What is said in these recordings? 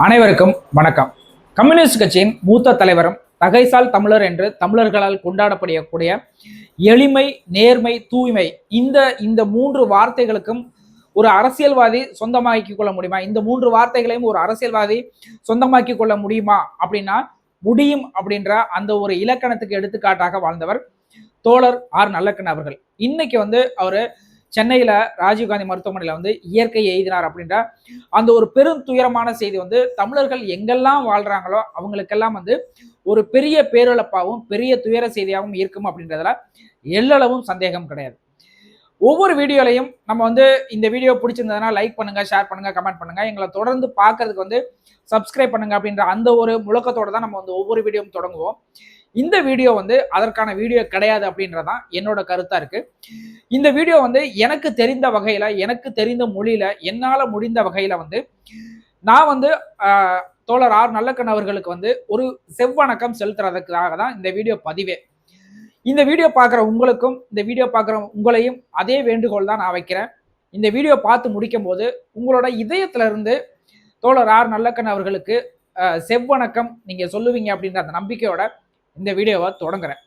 அனைவருக்கும் வணக்கம். கம்யூனிஸ்ட் கட்சியின் மூத்த தலைவரும் தகைசால் தமிழர் என்று தமிழர்களால் கொண்டாடப்படக்கூடிய எளிமை, நேர்மை, தூய்மை இந்த இந்த மூன்று வார்த்தைகளுக்கும் ஒரு அரசியல்வாதி சொந்தமாக்கிக் கொள்ள முடியுமா? இந்த மூன்று வார்த்தைகளையும் ஒரு அரசியல்வாதி சொந்தமாக்கிக் கொள்ள முடியுமா அப்படின்னா முடியும் அப்படின்ற அந்த ஒரு இலக்கணத்துக்கு எடுத்துக்காட்டாக வாழ்ந்தவர் தோழர் ஆர் நல்லக்கண்ணு அவர்கள். இன்னைக்கு அவரு சென்னையில ராஜீவ்காந்தி மருத்துவமனையில இயற்கை எய்தினார் அப்படின்ற அந்த ஒரு பெரும் துயரமான செய்தி தமிழர்கள் எங்கெல்லாம் வாழ்றாங்களோ அவங்களுக்கெல்லாம் ஒரு பெரிய பேரிழப்பாகவும் பெரிய துயர செய்தியாகவும் இருக்கும் அப்படின்றதுல எல்லளவும் சந்தேகம் கிடையாது. ஒவ்வொரு வீடியோலையும் நம்ம இந்த வீடியோ பிடிச்சிருந்ததுன்னா லைக் பண்ணுங்க, ஷேர் பண்ணுங்க, கமெண்ட் பண்ணுங்க. எங்களை தொடர்ந்து பார்க்கறதுக்கு சப்ஸ்கிரைப் பண்ணுங்க அப்படின்ற அந்த ஒரு முழக்கத்தோட தான் நம்ம ஒவ்வொரு வீடியோவும் தொடங்குவோம். இந்த வீடியோ அதற்கான வீடியோ கிடையாது அப்படின்றதான் என்னோட கருத்தா இருக்கு. இந்த வீடியோ எனக்கு தெரிந்த வகையில, எனக்கு தெரிந்த மொழியில, என்னால முடிந்த வகையில நான் தோழர் ஆர் நல்லக்கண்ணு அவர்களுக்கு ஒரு செவ்வணக்கம் செலுத்துறதுக்காக தான் இந்த வீடியோ பதிவே. இந்த வீடியோ பார்க்குற உங்களுக்கும் இந்த வீடியோ பார்க்குற உங்களையும் அதே வேண்டுகோள் தான் நான் வைக்கிறேன். இந்த வீடியோ பார்த்து முடிக்கும் போது உங்களோட இதயத்துல இருந்து தோழர் ஆர் நல்லக்கண்ணு அவர்களுக்கு செவ்வணக்கம் நீங்க சொல்லுவீங்க அப்படின்ற அந்த நம்பிக்கையோட இந்த வீடியோவை தொடங்குறேன்.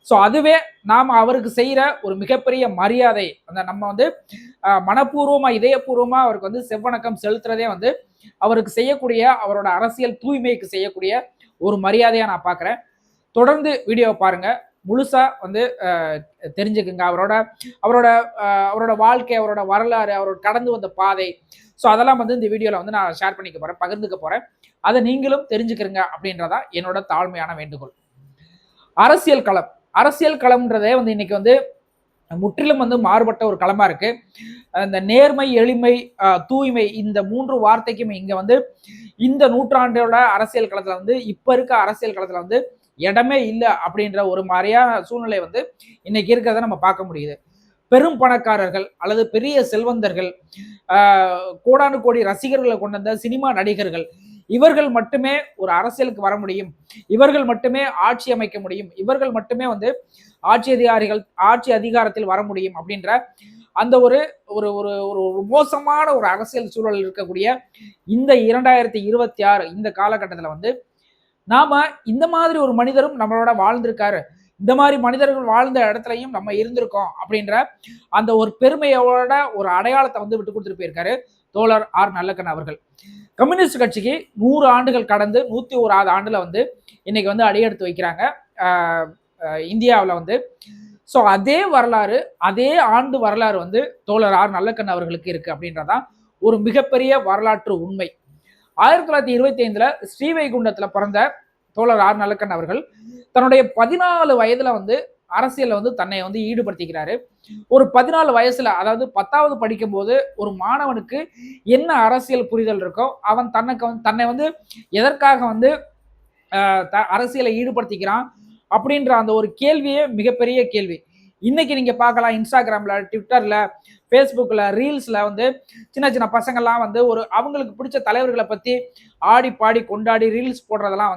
ஸோ அதுவே நாம் அவருக்கு செய்கிற ஒரு மிகப்பெரிய மரியாதை. அந்த நம்ம மனப்பூர்வமா இதயபூர்வமா அவருக்கு செவ்வணக்கம் செலுத்துறதே அவருக்கு செய்யக்கூடிய அவரோட அரசியல் தூய்மைக்கு செய்யக்கூடிய ஒரு மரியாதையா நான் பார்க்குறேன். தொடர்ந்து வீடியோவை பாருங்க, முழுசா தெரிஞ்சுக்குங்க அவரோட அவரோட அவரோட வாழ்க்கை, அவரோட வரலாறு, அவரோட கடந்து வந்த பாதை. ஸோ அதெல்லாம் இந்த வீடியோவில் நான் ஷேர் பண்ணிக்க போறேன், பகிர்ந்துக்க போறேன். அதை நீங்களும் தெரிஞ்சுக்கிறீங்க அப்படின்றதா என்னோட தாழ்மையான வேண்டுகோள். அரசியல் களம், அரசியல் களம்ன்றதே இன்னைக்கு முற்றிலும் மாறுபட்ட ஒரு களமா இருக்கு. இந்த நேர்மை, எளிமை, தூய்மை இந்த மூன்று வார்த்தைக்கும் இங்க இந்த நூற்றாண்டோட அரசியல் களத்துல இப்ப இருக்க அரசியல் களத்துல இடமே இல்லை அப்படின்ற ஒரு மாதிரியான சூழ்நிலை இன்னைக்கு இருக்கிறத நம்ம பார்க்க முடியுது. பெரும் பணக்காரர்கள் அல்லது பெரிய செல்வந்தர்கள், கோடானு கோடி ரசிகர்களை கொண்ட சினிமா நடிகர்கள், இவர்கள் மட்டுமே ஒரு அரசியலுக்கு வர முடியும், இவர்கள் மட்டுமே ஆட்சி அமைக்க முடியும், இவர்கள் மட்டுமே ஆட்சி அதிகாரத்தில் வர முடியும் அப்படின்ற அந்த ஒரு ஒரு ஒரு மோசமான ஒரு அரசியல் சூழல் இருக்கக்கூடிய இந்த 2026 இந்த காலகட்டத்தில் நாம இந்த மாதிரி ஒரு மனிதரும் நம்மளோட வாழ்ந்திருக்காரு, இந்த மாதிரி மனிதர்கள் வாழ்ந்த இடத்துலையும் நம்ம இருந்திருக்கோம் அப்படின்ற அந்த ஒரு பெருமையோட ஒரு அடையாளத்தை விட்டு கொடுத்துட்டு போயிருக்காரு தோழர் ஆர் நல்லக்கண்ணு அவர்கள். கம்யூனிஸ்ட் கட்சிக்கு 100 ஆண்டுகள் கடந்து 101வது ஆண்டுல இன்னைக்கு அடியெடுத்து வைக்கிறாங்க இந்தியாவில். ஸோ அதே வரலாறு, அதே ஆண்டு வரலாறு தோழர் ஆர் நல்லக்கண்ணு அவர்களுக்கு இருக்கு அப்படின்றதான் ஒரு மிகப்பெரிய வரலாற்று உண்மை. 1925 ஸ்ரீவைகுண்டத்துல பிறந்த தோழர் ஆர் நல்லக்கண்ணு அவர்கள் தன்னுடைய 14 வயதுல அரசியல் தன்னை ஈடுபடுத்திக்கிறாரு. ஒரு 14 வயசுல, அதாவது 10வது படிக்கும் போது ஒரு மாணவனுக்கு என்ன அரசியல் புரிதல் இருக்கோ அவன் தன்னை எதற்காக அரசியலை ஈடுபடுத்திக்கிறான் அப்படின்ற அந்த ஒரு கேள்வியே மிகப்பெரிய கேள்வி. இன்னைக்கு நீங்க பார்க்கலாம், இன்ஸ்டாகிராம்ல, ட்விட்டர்ல, ஃபேஸ்புக்ல, ரீல்ஸ்ல சின்ன சின்ன பசங்கள்லாம் ஒரு அவங்களுக்கு பிடிச்ச தலைவர்களை பத்தி ஆடி பாடி கொண்டாடி ரீல்ஸ் போடுறதெல்லாம்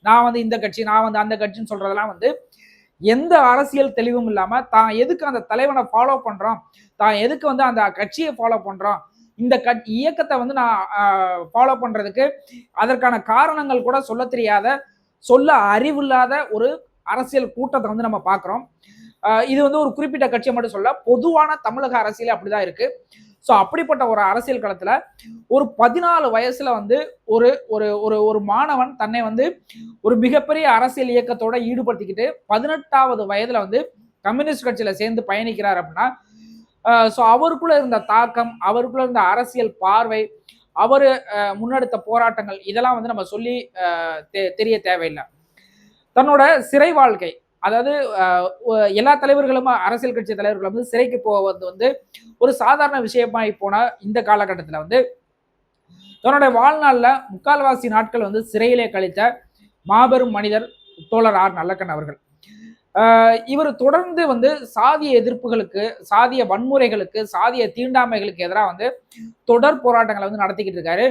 நான் இந்த கட்சி, நான் அந்த கட்சின்னு சொல்றதெல்லாம் எந்த அரசியல் தெளிவும் இல்லாம தான் எதுக்கு அந்த தலைவனை ஃபாலோ பண்றோம், தான் எதுக்கு அந்த கட்சியை ஃபாலோ பண்றோம், இந்த இயக்கத்தை நான் ஃபாலோ பண்றதுக்கு அதற்கான காரணங்கள் கூட சொல்ல தெரியாத, சொல்ல அறிவில்லாத ஒரு அரசியல் கூட்டத்தை நம்ம பார்க்கிறோம். இது ஒரு குறிப்பிட்ட கட்சியை மட்டும் சொல்ல, பொதுவான தமிழக அரசியல் அப்படிதான் இருக்கு. ஸோ அப்படிப்பட்ட ஒரு அரசியல் களத்துல ஒரு 14 வயசுல ஒரு ஒரு ஒரு மாணவன் தன்னை ஒரு மிகப்பெரிய அரசியல் இயக்கத்தோட ஈடுபடுத்திக்கிட்டு 18வது வயதுல கம்யூனிஸ்ட் கட்சியில சேர்ந்து பயணிக்கிறார் அப்படின்னா, ஸோ அவருக்குள்ள இருந்த தாக்கம், அவருக்குள்ள இருந்த அரசியல் பார்வை, அவரு முன்னெடுத்த போராட்டங்கள் இதெல்லாம் நம்ம சொல்லி தெரிய தேவையில்லை. தன்னோட சிறை வாழ்க்கை, அதாவது எல்லா தலைவர்களும் அரசியல் கட்சி தலைவர்களும் சிறைக்கு போவது ஒரு சாதாரண விஷயமாய் போன இந்த காலகட்டத்தில் தன்னுடைய வாழ்நாளில் முக்கால்வாசி நாட்கள் சிறையிலே கழித்த மாபெரும் மனிதர் தோழர் ஆர் நல்லக்கண்ணு அவர்கள். இவர் தொடர்ந்து சாதிய எதிர்ப்புகளுக்கு, சாதிய வன்முறைகளுக்கு, சாதிய தீண்டாமைகளுக்கு எதிராக தொடர் போராட்டங்களை நடத்திக்கிட்டு இருக்காரு.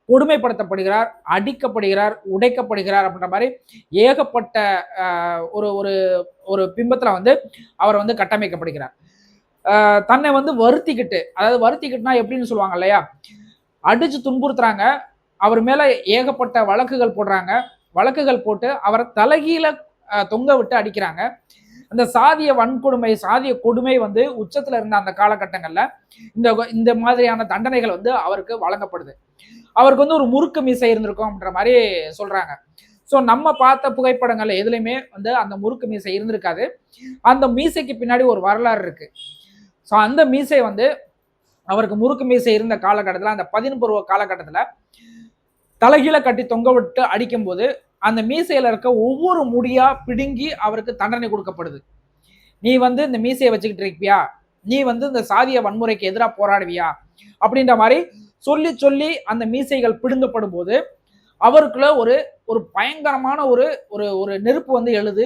கொடுமைப்படுத்தப்படுகிறார், அடிக்கப்படுகிறார், உடைக்கப்படுகிறார் அப்படின்ற மாதிரி ஏகப்பட்ட ஒரு ஒரு ஒரு பிம்பத்துல அவர் கட்டமைக்கப்படுகிறார். தன்னை வருத்திக்கிட்டு, அதாவது வருத்திக்கிட்டுனா எப்படின்னு சொல்லுவாங்க இல்லையா, அடிச்சு துன்புறுத்துறாங்க, அவர் மேல ஏகப்பட்ட வழக்குகள் போடுறாங்க. வழக்குகள் போட்டு அவரை தலைகீழ தொங்க விட்டு அடிக்கிறாங்க. அந்த சாதிய வன்கொடுமை, சாதிய கொடுமை வந்து உச்சத்துல இருந்த அந்த காலகட்டங்கள்ல இந்த இந்த மாதிரியான தண்டனைகள் வந்து அவருக்கு வழங்கப்படுது. அவருக்கு வந்து ஒரு முறுக்கு மீசை இருந்திருக்கும் அப்படின்ற மாதிரி சொல்றாங்க. ஸோ நம்ம பார்த்த புகைப்படங்கள்ல எதுலையுமே வந்து அந்த முறுக்கு மீசை இருந்திருக்காது. அந்த மீசைக்கு பின்னாடி ஒரு வரலாறு இருக்கு. ஸோ அந்த மீசை வந்து அவருக்கு முறுக்கு மீசை இருந்த காலகட்டத்தில், அந்த 11 பருவ காலகட்டத்தில் தலைகீழ கட்டி தொங்க விட்டு அடிக்கும் போது அந்த மீசையில இருக்க ஒவ்வொரு முடியா பிடுங்கி அவருக்கு தண்டனை கொடுக்கப்படுது. நீ வந்து இந்த மீசையை வச்சுக்கிட்டு இருப்பியா, நீ வந்து இந்த சாதிய வன்முறைக்கு எதிராக போராடுவியா அப்படின்ற மாதிரி சொல்லி சொல்லி அந்த மீசைகள் பிடுங்கப்படும் போது அவருக்குள்ள ஒரு ஒரு பயங்கரமான ஒரு ஒரு ஒரு நெருப்பு வந்து எழுது.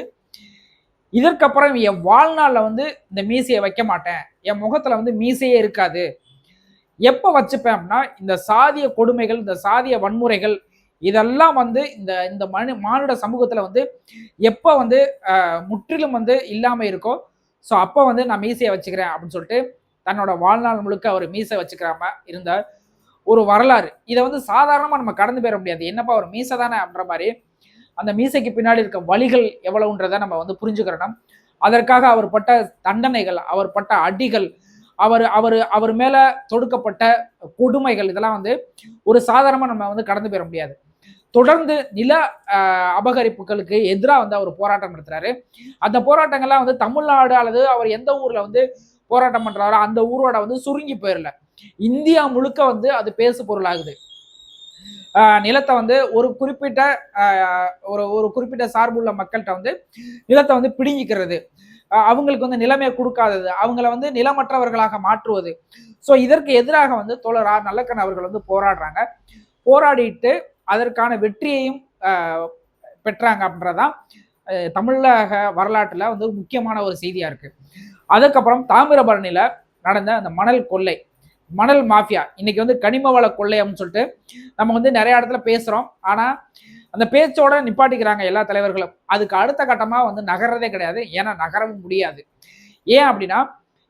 இதற்கப்புறம் என் வாழ்நாள்ல வந்து இந்த மீசையை வைக்க மாட்டேன், என் முகத்துல வந்து மீசையே இருக்காது. எப்ப வச்சுப்பேன் அப்படின்னா இந்த சாதிய கொடுமைகள், இந்த சாதிய வன்முறைகள் இதெல்லாம் வந்து இந்த இந்த மானுட சமூகத்துல வந்து எப்ப வந்து முற்றிலும் வந்து இல்லாம இருக்கோ, ஸோ அப்போ வந்து நான் மீசையை வச்சுக்கிறேன் அப்படின்னு சொல்லிட்டு தன்னோட வாழ்நாள் முழுக்க அவர் மீசை வச்சுக்கிறாம இருந்த ஒரு வரலாறு. இதை வந்து சாதாரணமா நம்ம கடந்து போயிட முடியாது. என்னப்பா ஒரு மீசை தானே அப்படின்ற மாதிரி அந்த மீசைக்கு பின்னாடி இருக்க வழிகள் எவ்வளவுன்றதை நம்ம வந்து புரிஞ்சுக்கிறோம். அதற்காக அவர் பட்ட தண்டனைகள், அவர் பட்ட அடிகள், அவர் அவர் அவர் மேல தொடுக்கப்பட்ட கொடுமைகள் இதெல்லாம் வந்து ஒரு சாதாரணமா நம்ம வந்து கடந்து போயிட முடியாது. தொடர்ந்து நில அபகரிப்புகளுக்கு எதிராக வந்து அவர் போராட்டம் நடத்துறாரு. அந்த போராட்டங்கள்லாம் வந்து தமிழ்நாடு அல்லது அவர் எந்த ஊர்ல வந்து போராட்டம் பண்றாரோ அந்த ஊரோட வந்து சுருங்கி போயிடல, இந்தியா முழுக்க வந்து அது பேசு பொருளாகுது. நிலத்தை வந்து ஒரு குறிப்பிட்ட ஒரு குறிப்பிட்ட சார்புள்ள மக்கள்கிட்ட வந்து நிலத்தை வந்து பிடுங்கிக்கிறது, அவங்களுக்கு வந்து நிலைமை கொடுக்காதது, அவங்கள வந்து நிலமற்றவர்களாக மாற்றுவது. ஸோ இதற்கு எதிராக வந்து தோழர் ஆர் நல்லக்கண் அவர்கள் வந்து போராடுறாங்க. போராடிட்டு அதற்கான வெற்றியையும் பெற்றாங்க அப்படின்றதான் தமிழக வரலாற்றுல வந்து முக்கியமான ஒரு செய்தியா இருக்கு. அதுக்கப்புறம் தாமிரபரணியில நடந்த அந்த மணல் கொள்ளை, மணல் மாஃபியா, இன்னைக்கு வந்து கனிம வள கொள்ளை அப்படின்னு சொல்லிட்டு நம்ம வந்து நிறைய இடத்துல பேசுறோம். ஆனா அந்த பேச்சோட நிப்பாட்டிக்கிறாங்க எல்லா தலைவர்களும். அதுக்கு அடுத்த கட்டமா வந்து நகர்றதே கிடையாது. ஏன்னா நகரவும் முடியாது. ஏன் அப்படின்னா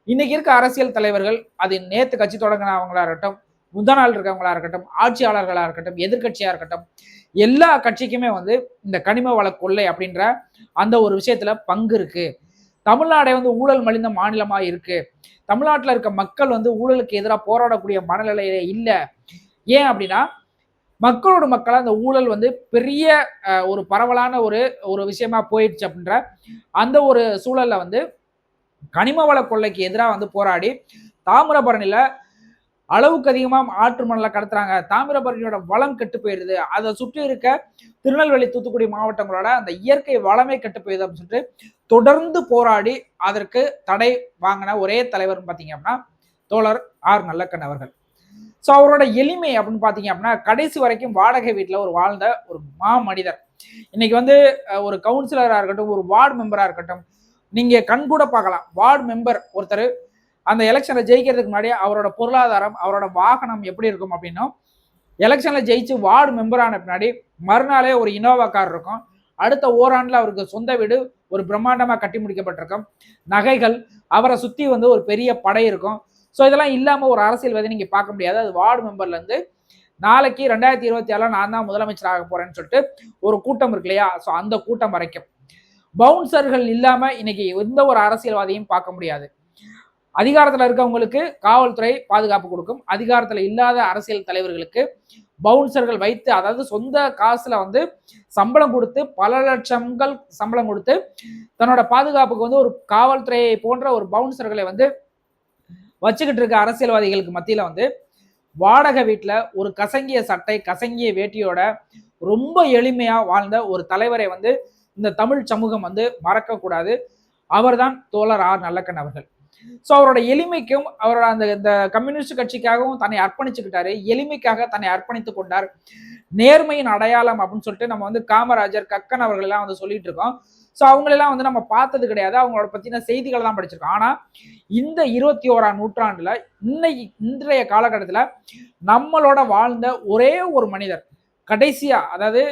இன்னைக்கு இருக்க அரசியல் தலைவர்கள், அது நேத்து கட்சி தொடங்கினவங்களா இருக்கட்டும், முந்தா நாள் இருக்கவங்களா இருக்கட்டும், ஆட்சியாளர்களா இருக்கட்டும், எதிர்கட்சியா இருக்கட்டும், எல்லா கட்சிக்குமே வந்து இந்த கனிம வள கொள்ளை அப்படின்ற அந்த ஒரு விஷயத்துல பங்கு இருக்கு. தமிழ்நாடே வந்து ஊழல் மலிந்த மாநிலமா இருக்கு. தமிழ்நாட்டில் இருக்க மக்கள் வந்து ஊழலுக்கு எதிராக போராடக்கூடிய மனநிலையில இல்லை. ஏன் அப்படின்னா மக்களோட மக்களா அந்த ஊழல் வந்து பெரிய ஒரு பரவலான ஒரு ஒரு விஷயமா போயிடுச்சு அப்படின்ற அந்த ஒரு சூழல்ல வந்து கனிம வள கொள்ளைக்கு எதிராக வந்து போராடி தாமிரபரணியில அளவுக்கு அதிகமா ஆற்று மணலை கடத்துறாங்க, தாமிரபரணியோட வளம் கெட்டு போயிருது, அதை சுற்றி இருக்க திருநெல்வேலி தூத்துக்குடி மாவட்டங்களோட அந்த இயற்கை வளமே கெட்டு போயிருது அப்படின்னு சொல்லிட்டு தொடர்ந்து போராடி அதற்கு தடை வாங்கின ஒரே தலைவர் பார்த்தீங்க அப்படின்னா தோழர் ஆர் நல்லக்கண் அவர்கள். ஸோ அவரோட எளிமை அப்படின்னு பார்த்தீங்க அப்படின்னா கடைசி வரைக்கும் வாடகை வீட்டில் ஒரு வாழ்ந்த ஒரு மனிதர். இன்னைக்கு வந்து ஒரு கவுன்சிலராக இருக்கட்டும், ஒரு வார்டு மெம்பராக இருக்கட்டும், நீங்க கண்கூட பார்க்கலாம். வார்டு மெம்பர் ஒருத்தர் அந்த எலெக்ஷனை ஜெயிக்கிறதுக்கு முன்னாடி அவரோட பொருளாதாரம், அவரோட வாகனம் எப்படி இருக்கும் அப்படின்னும், எலெக்ஷன்ல ஜெயிச்சு வார்டு மெம்பர் ஆன பின்னாடி மறுநாளே ஒரு இனோவா கார் இருக்கும். அடுத்த ஓராண்டுல அவருக்கு சொந்த வீடு ஒரு பிரம்மாண்டமா கட்டி முடிக்கப்பட்டிருக்கும். நகைகள், அவரை சுத்தி வந்து ஒரு பெரிய படை இருக்கும். ஸோ இதெல்லாம் இல்லாம ஒரு அரசியல்வாதி நீங்க பார்க்க முடியாது. அது வார்டு மெம்பர்ல இருந்து நாளைக்கு 2027 நான் தான் முதலமைச்சர் ஆக போறேன்னு சொல்லிட்டு ஒரு கூட்டம் இருக்கு இல்லையா, ஸோ அந்த கூட்டம் வரைக்கும் பவுன்சர்கள் இல்லாம இன்னைக்கு எந்த ஒரு அரசியல்வாதியும் பார்க்க முடியாது. அதிகாரத்தில் இருக்கவங்களுக்கு காவல்துறை பாதுகாப்பு கொடுக்கும், அதிகாரத்தில் இல்லாத அரசியல் தலைவர்களுக்கு பவுன்சர்கள் வைத்து, அதாவது சொந்த காசுல வந்து சம்பளம் கொடுத்து பல லட்சங்கள் சம்பளம் கொடுத்து தன்னோட பாதுகாப்புக்கு வந்து ஒரு காவல்துறையை போன்ற ஒரு பவுன்சர்களை வந்து வச்சுக்கிட்டு இருக்க அரசியல்வாதிகளுக்கு மத்தியில வந்து வாடகை வீட்டுல ஒரு கசங்கிய சட்டை, கசங்கிய வேட்டியோட ரொம்ப எளிமையா வாழ்ந்த ஒரு தலைவரை வந்து இந்த தமிழ் சமூகம் வந்து மறக்க கூடாது. அவர்தான் தோழர் ஆர் நல்லக்கண் அவர்கள். ஸோ அவரோட எளிமைக்கும் அவரோட அந்த இந்த கம்யூனிஸ்ட் கட்சிக்காகவும் தன்னை அர்ப்பணிச்சுக்கிட்டாரு, எளிமைக்காக தன்னை அர்ப்பணித்துக் கொண்டார். நேர்மையின் அடையாளம் அப்படின்னு சொல்லிட்டு நம்ம வந்து காமராஜர், கக்கன் அவர்கள் எல்லாம் வந்து சொல்லிட்டு இருக்கோம். ஸோ அவங்களெல்லாம் வந்து நம்ம பார்த்தது கிடையாது, அவங்களோட பத்தின செய்திகள் தான் படிச்சிருக்கோம். ஆனா இந்த 21ஆம் நூற்றாண்டுல இன்றைய காலகட்டத்தில் நம்மளோட வாழ்ந்த ஒரே ஒரு மனிதர் கடைசியா, அதாவது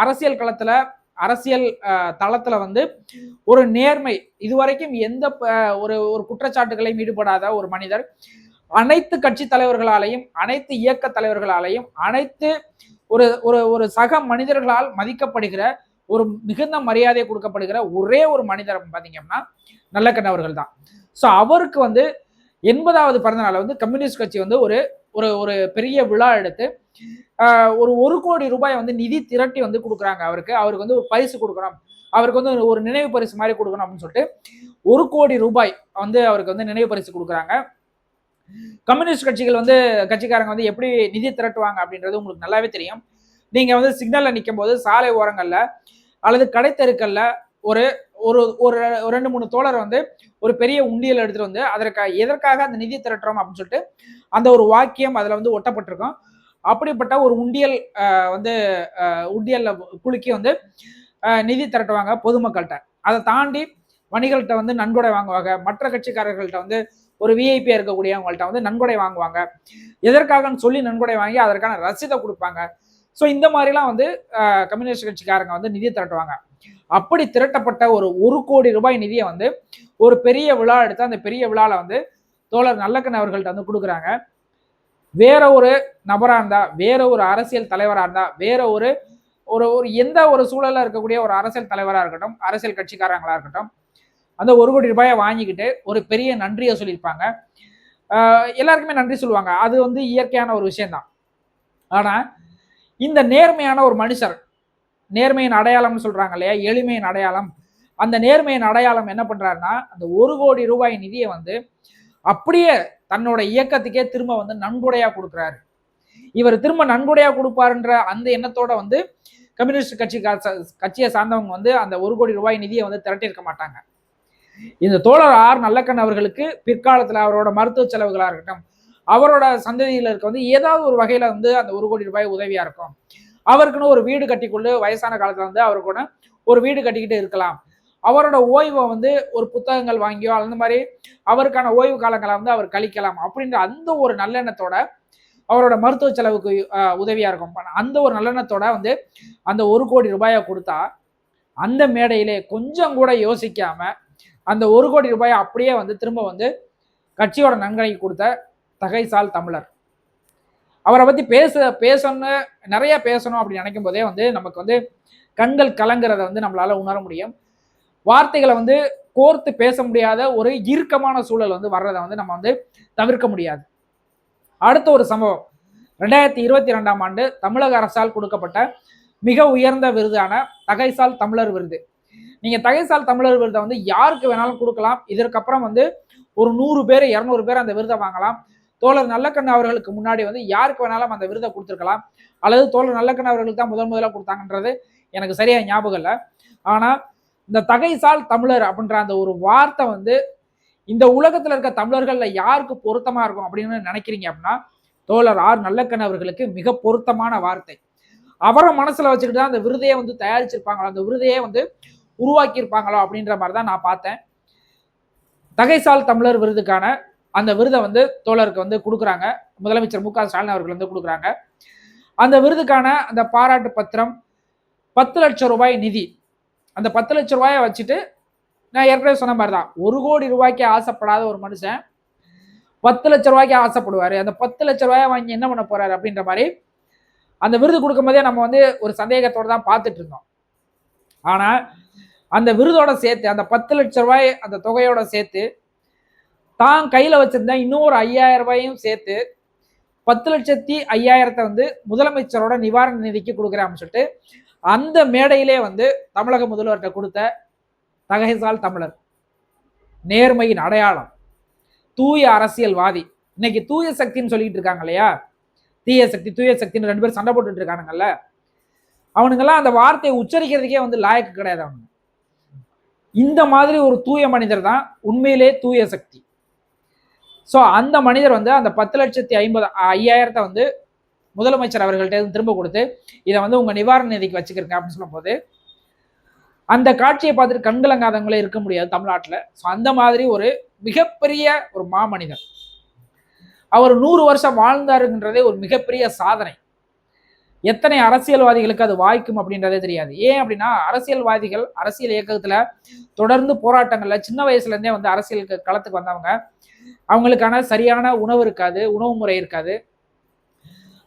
அரசியல் களத்துல அரசியல் தளத்துல வந்து ஒரு நேர்மை, இதுவரைக்கும் எந்த ஒரு ஒரு குற்றச்சாட்டுகளையும் ஈடுபடாத ஒரு மனிதர், அனைத்து கட்சி தலைவர்களாலையும், அனைத்து இயக்க தலைவர்களாலையும், அனைத்து ஒரு ஒரு ஒரு சக மனிதர்களால் மதிக்கப்படுகிற, ஒரு மிகுந்த மரியாதை கொடுக்கப்படுகிற ஒரே ஒரு மனிதர் பார்த்தீங்கன்னா நல்லக்கண்ணு அவர்கள் தான். ஸோ அவருக்கு வந்து 80வது பிறந்த நாளை வந்து கம்யூனிஸ்ட் கட்சி வந்து ஒரு ஒரு ஒரு பெரிய விழா எடுத்து ஒரு 1 கோடி ரூபாய் வந்து நிதி திரட்டி வந்து கொடுக்குறாங்க. அவருக்கு வந்து ஒரு பரிசு கொடுக்கணும், அவருக்கு வந்து ஒரு நினைவு பரிசு மாதிரி கொடுக்கணும் அப்படின்னு சொல்லிட்டு 1 கோடி ரூபாய் வந்து அவருக்கு வந்து நினைவு பரிசு கொடுக்குறாங்க. கம்யூனிஸ்ட் கட்சிக்காரங்க வந்து எப்படி நிதி திரட்டுவாங்க அப்படின்றது உங்களுக்கு நல்லாவே தெரியும். நீங்க வந்து சிக்னல்ல நிற்கும் போது சாலை ஓரங்கள்ல அல்லது கடை தெருக்கள்ல ஒரு ஒரு ஒரு 2-3 தோழர் வந்து ஒரு பெரிய உண்டியல் எடுத்துட்டு வந்து எதற்காக அந்த நிதி திரட்டுறோம் அப்படின்னு சொல்லிட்டு அந்த ஒரு வாக்கியம் அதுல வந்து ஒட்டப்பட்டிருக்கும். அப்படிப்பட்ட ஒரு உண்டியல் வந்து உண்டியல்ல குலுக்கி வந்து நிதி திரட்டுவாங்க பொதுமக்கள்கிட்ட. அதை தாண்டி வணிகர்கள்ட்ட வந்து நன்கொடை வாங்குவாங்க. மற்ற கட்சிக்காரர்கள்ட்ட வந்து ஒரு விஐபியா இருக்கக்கூடியவங்கள்ட்ட வந்து நன்கொடை வாங்குவாங்க. எதற்காகன்னு சொல்லி நன்கொடை வாங்கி அதற்கான ரசீதை கொடுப்பாங்க. ஸோ இந்த மாதிரிலாம் வந்து கம்யூனிஸ்ட் கட்சிக்காரங்க வந்து நிதி திரட்டுவாங்க. அப்படி திரட்டப்பட்ட ஒரு கோடி ரூபாய் நிதியை வந்து ஒரு பெரிய விழா எடுத்து அந்த பெரிய விழாவில் வந்து தோழர் நல்லக்கண்ணு அவர்கள்ட்ட வந்து கொடுக்குறாங்க. வேற ஒரு நபராக இருந்தா, வேற ஒரு அரசியல் தலைவராக இருந்தா, வேற ஒரு ஒரு ஒரு எந்த ஒரு சூழலில் இருக்கக்கூடிய ஒரு அரசியல் தலைவராக இருக்கட்டும், அரசியல் கட்சிக்காரங்களா இருக்கட்டும், அந்த 1 கோடி ரூபாயை வாங்கிக்கிட்டு ஒரு பெரிய நன்றியை சொல்லியிருப்பாங்க. எல்லாருக்குமே நன்றி சொல்லுவாங்க. அது வந்து இயற்கையான ஒரு விஷயம்தான். ஆனா இந்த நேர்மையான ஒரு மனுஷர், நேர்மையின் அடையாளம்னு சொல்றாங்க இல்லையா, எளிமையின் அடையாளம், அந்த நேர்மையின் அடையாளம் என்ன பண்றாருன்னா அந்த 1 கோடி ரூபாய் நிதியை வந்து அப்படியே தன்னோட இயக்கத்துக்கே திரும்ப வந்து நன்கொடையா கொடுக்குறாரு. இவர் திரும்ப நன்கொடையா கொடுப்பாருன்ற அந்த எண்ணத்தோட வந்து கம்யூனிஸ்ட் கட்சியை சார்ந்தவங்க வந்து அந்த 1 கோடி ரூபாய் நிதியை வந்து திரட்டியிருக்க மாட்டாங்க. இந்த தோழர் ஆர் நல்லக்கண்ணு அவர்களுக்கு பிற்காலத்தில் அவரோட மருத்துவ செலவுகளாக இருக்கட்டும், அவரோட சந்ததியில இருக்க வந்து ஏதாவது ஒரு வகையில வந்து அந்த 1 கோடி ரூபாய் உதவியா இருக்கும். அவருக்குன்னு ஒரு வீடு கட்டிக்கொண்டு வயசான காலத்துல வந்து அவருக்கு ஒரு வீடு கட்டிக்கிட்டு இருக்கலாம். அவரோட ஓய்வை வந்து ஒரு புத்தகங்கள் வாங்கியோ அந்த மாதிரி அவருக்கான ஓய்வு காலங்களை வந்து அவர் கழிக்கலாம் அப்படின்ற அந்த ஒரு நல்லெண்ணத்தோட அவரோட மருத்துவ செலவுக்கு உதவியா இருக்கும். அந்த ஒரு நல்லெண்ணத்தோட வந்து அந்த 1 கோடி ரூபாயை கொடுத்தா அந்த மேடையிலே கொஞ்சம் கூட யோசிக்காம அந்த 1 கோடி ரூபாயை அப்படியே வந்து திரும்ப வந்து கட்சியோட நன்கொடைக்கு கொடுத்த தகைசால் தமிழர். அவரை பத்தி பேசணும் நிறைய பேசணும் அப்படின்னு நினைக்கும் போதே வந்து நமக்கு வந்து கண்கள் கலங்குறத வந்து நம்மளால உணர முடியும். வார்த்தைகளை வந்து கோர்த்து பேச முடியாத ஒரு இறுக்கமான சூழல் வந்து வர்றதை வந்து நம்ம வந்து தவிர்க்க முடியாது. அடுத்த ஒரு சம்பவம் 2022ஆம் ஆண்டு தமிழக அரசால் கொடுக்கப்பட்ட மிக உயர்ந்த விருதான தகைசால் தமிழர் விருது. நீங்க தகைசால் தமிழர் விருதை வந்து யாருக்கு வேணாலும் கொடுக்கலாம். இதற்கப்புறம் வந்து ஒரு 100 பேர் 200 பேர் அந்த விருதை வாங்கலாம். தோழர் நல்லக்கண்ணு அவர்களுக்கு முன்னாடி வந்து யாருக்கு வேணாலும் அந்த விருதை கொடுத்துருக்கலாம், அல்லது தோழர் நல்லக்கண்ணு அவர்களுக்கு தான் முதல்ல கொடுத்தாங்கன்றது எனக்கு சரியா ஞாபகம் இல்லை. ஆனா இந்த தகைசால் தமிழர் அப்படின்ற அந்த ஒரு வார்த்தை வந்து இந்த உலகத்துல இருக்க தமிழர்கள்ல யாருக்கு பொருத்தமா இருக்கும் அப்படின்னு நினைக்கிறீங்க அப்படின்னா தோழர் ஆர் நல்லக்கண்ணு அவர்களுக்கு மிக பொருத்தமான வார்த்தை. அவரை மனசுல வச்சுக்கிட்டு தான் அந்த விருதையே வந்து தயாரிச்சிருப்பாங்களோ, அந்த விருதையே வந்து உருவாக்கி இருப்பாங்களோ அப்படின்ற மாதிரி தான் நான் பார்த்தேன். தகைசால் தமிழர் விருதுக்கான அந்த விருதை வந்து தோழருக்கு வந்து கொடுக்குறாங்க. முதலமைச்சர் மு க ஸ்டாலின் அவர்கள் வந்து கொடுக்குறாங்க. அந்த விருதுக்கான அந்த பாராட்டு பத்திரம் 10 லட்சம் ரூபாய் நிதி. அந்த 10 லட்சம் ரூபாயை வச்சுட்டு நான் ஏற்கனவே சொன்ன மாதிரி தான் 1 கோடி ரூபாய்க்கு ஆசைப்படாத ஒரு மனுஷன் 10 லட்சம் ரூபாய்க்கு ஆசைப்படுவாரு. அந்த 10 லட்சம் ரூபாயை வாங்கி என்ன பண்ண போறாரு அப்படின்ற மாதிரி அந்த விருது கொடுக்கும் போதே நம்ம வந்து ஒரு சந்தேகத்தோட தான் பார்த்துட்டு இருந்தோம். ஆனா அந்த விருதோட சேர்த்து அந்த 10 லட்சம் ரூபாய் அந்த தொகையோட சேர்த்து தான் கையில வச்சிருந்தா இன்னொரு 5000 ரூபாயும் சேர்த்து 10,05,000 வந்து முதலமைச்சரோட நிவாரண நிதிக்கு கொடுக்குறான்னு சொல்லிட்டு அந்த மேடையிலே வந்து தமிழக முதல்வர்கிட்ட கொடுத்த தகைசால் தமிழர், நேர்மையின் அடையாளம், தூய அரசியல்வாதி. இன்னைக்கு தூய சக்தின்னு சொல்லிட்டு இருக்காங்க இல்லையா, தீய சக்தி தூய சக்தின்னு 2 பேரும் சண்டை போட்டுட்டு இருக்கானுங்கல்ல, அவனுங்கெல்லாம் அந்த வார்த்தையை உச்சரிக்கிறதுக்கே வந்து லாயக்கு கிடையாது. அவனுங்க இந்த மாதிரி ஒரு தூய மனிதர் தான் உண்மையிலே தூய சக்தி. ஸோ அந்த மனிதர் வந்து அந்த 10,50,000 வந்து முதலமைச்சர் அவர்கள்ட்ட திரும்ப கொடுத்து இதை வந்து உங்க நிவாரண நிதிக்கு வச்சுக்கிறீங்க அப்படின்னு சொல்லும் போது அந்த காட்சியை பார்த்துட்டு கண்கலங்காதவங்களே இருக்க முடியாது தமிழ்நாட்டில். ஸோ அந்த மாதிரி ஒரு மிகப்பெரிய ஒரு மாமனிதர். அவர் 100 வருஷம் வாழ்ந்தாருன்றதே ஒரு மிகப்பெரிய சாதனை. எத்தனை அரசியல்வாதிகளுக்கு அது வாய்க்கும் அப்படின்றதே தெரியாது. ஏன் அப்படின்னா அரசியல்வாதிகள் அரசியல் இயக்கத்துல தொடர்ந்து போராட்டங்கள்ல சின்ன வயசுல இருந்தே வந்து அரசியல் களத்துக்கு வந்தவங்க. அவங்களுக்கான சரியான உணவு இருக்காது, உணவு முறை இருக்காது,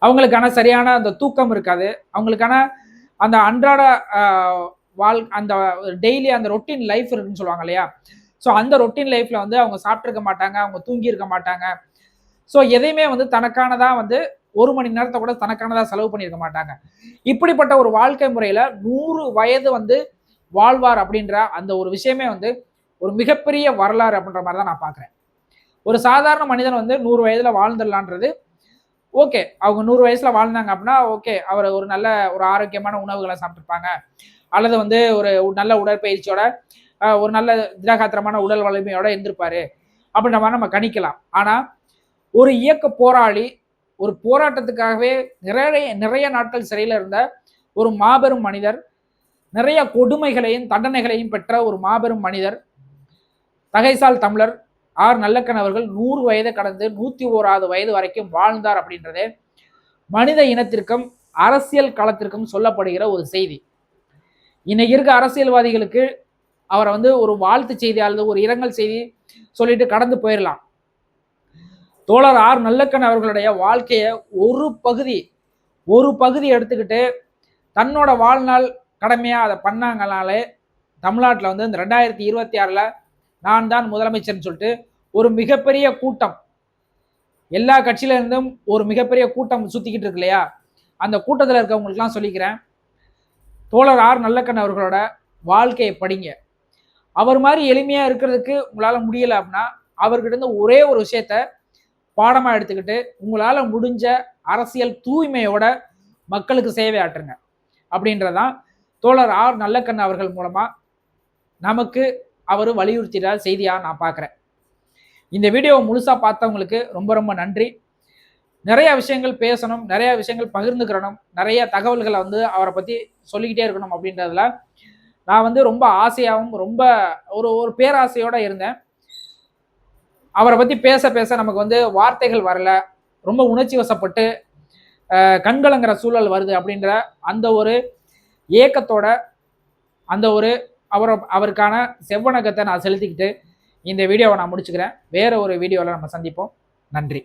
அவங்களுக்கான சரியான அந்த தூக்கம் இருக்காது, அவங்களுக்கான அந்த அன்றாட அந்த டெய்லி அந்த ரொட்டீன் லைஃப் இருக்குன்னு சொல்லுவாங்க இல்லையா. ஸோ அந்த ரொட்டீன் லைஃப்ல வந்து அவங்க சாப்பிட்ருக்க மாட்டாங்க, அவங்க தூங்கி இருக்க மாட்டாங்க. ஸோ எதையுமே வந்து தனக்கானதா வந்து 1 மணி நேரத்தை கூட தனக்கானதா செலவு பண்ணியிருக்க மாட்டாங்க. இப்படிப்பட்ட ஒரு வாழ்க்கை முறையில 100 வயது வந்து வாழ்வார் அப்படின்ற அந்த ஒரு விஷயமே வந்து ஒரு மிகப்பெரிய வரலாறு அப்படின்ற மாதிரி தான் நான் பார்க்குறேன். ஒரு சாதாரண மனிதன் வந்து 100 வயதுல வாழ்ந்துடலான்றது ஓகே. அவங்க 100 வயசுல வாழ்ந்தாங்க அப்படின்னா ஓகே. அவர் ஒரு நல்ல ஒரு ஆரோக்கியமான உணவுகளை சாப்பிட்டுருப்பாங்க, அல்லது வந்து ஒரு நல்ல உடற்பயிற்சியோட ஒரு நல்ல திடகாத்திரமான உடல் வலிமையோட இருந்திருப்பாரு அப்படின்ற மாதிரி நம்ம கணிக்கலாம். ஆனா ஒரு இயக்க போராளி, ஒரு போராட்டத்துக்காகவே நிறைய நிறைய நாட்கள் சிறையில் இருந்த ஒரு மாபெரும் மனிதர், நிறைய கொடுமைகளையும் தண்டனைகளையும் பெற்ற ஒரு மாபெரும் மனிதர், தகைசால் தமிழர் ஆர் நல்லக்கன் அவர்கள் 100 வயதை கடந்து 101வது வயது வரைக்கும் வாழ்ந்தார் அப்படின்றதே மனித இனத்திற்கும் அரசியல் களத்திற்கும் சொல்லப்படுகிற ஒரு செய்தி. இன்னைக்கு இருக்க அரசியல்வாதிகளுக்கு அவரை வந்து ஒரு வாழ்த்து செய்தி அல்லது ஒரு இரங்கல் செய்தி சொல்லிட்டு கடந்து போயிடலாம். தோழர் ஆர் நல்லக்கன் அவர்களுடைய வாழ்க்கையை ஒரு பகுதி எடுத்துக்கிட்டு தன்னோட வாழ்நாள் கடமையா அதை பண்ணாங்கனாலே தமிழ்நாட்டில் வந்து இந்த 2026 நான் தான் முதலமைச்சர்னு சொல்லிட்டு ஒரு மிகப்பெரிய கூட்டம், எல்லா கட்சியில இருந்தும் ஒரு மிகப்பெரிய கூட்டம் சுத்திக்கிட்டு இருக்கு இல்லையா. அந்த கூட்டத்தில் இருக்கவங்களுக்குலாம் சொல்லிக்கிறேன், தோழர் ஆர் நல்லக்கன் அவர்களோட வாழ்க்கையை படிங்க. அவர் மாதிரி எளிமையா இருக்கிறதுக்கு உங்களால முடியல அப்படின்னா அவர்கிட்ட இருந்து ஒரே ஒரு விஷயத்த பாடமா எடுத்துக்கிட்டு உங்களால முடிஞ்ச அரசியல் தூய்மையோட மக்களுக்கு சேவை ஆற்றுங்க அப்படின்றதான் தோழர் ஆர் நல்லக்கன் அவர்கள் மூலமா நமக்கு அவர் வலியுறுத்திற செய்தியா நான் பார்க்குறேன். இந்த வீடியோவை முழுசா பார்த்தவங்களுக்கு ரொம்ப ரொம்ப நன்றி. நிறைய விஷயங்கள் பேசணும், நிறைய விஷயங்கள் பகிர்ந்துக்கிறணும், நிறைய தகவல்களை வந்து அவரை பத்தி சொல்லிக்கிட்டே இருக்கணும் அப்படின்றதுல நான் வந்து ரொம்ப ஆசையாகவும் ரொம்ப ஒரு பேராசையோட இருந்தேன். அவரை பத்தி பேச பேச நமக்கு வந்து வார்த்தைகள் வரல, ரொம்ப உணர்ச்சி வசப்பட்டு கண்கலங்கிற சூழல் வருது அப்படின்ற அந்த ஒரு ஏக்கத்தோட அந்த ஒரு அவருக்கான செவ்வணக்கத்தை நான் செலுத்திக்கிட்டு இந்த வீடியோவை நான் முடிச்சுக்கிறேன். வேற ஒரு வீடியோவில் நம்ம சந்திப்போம். நன்றி.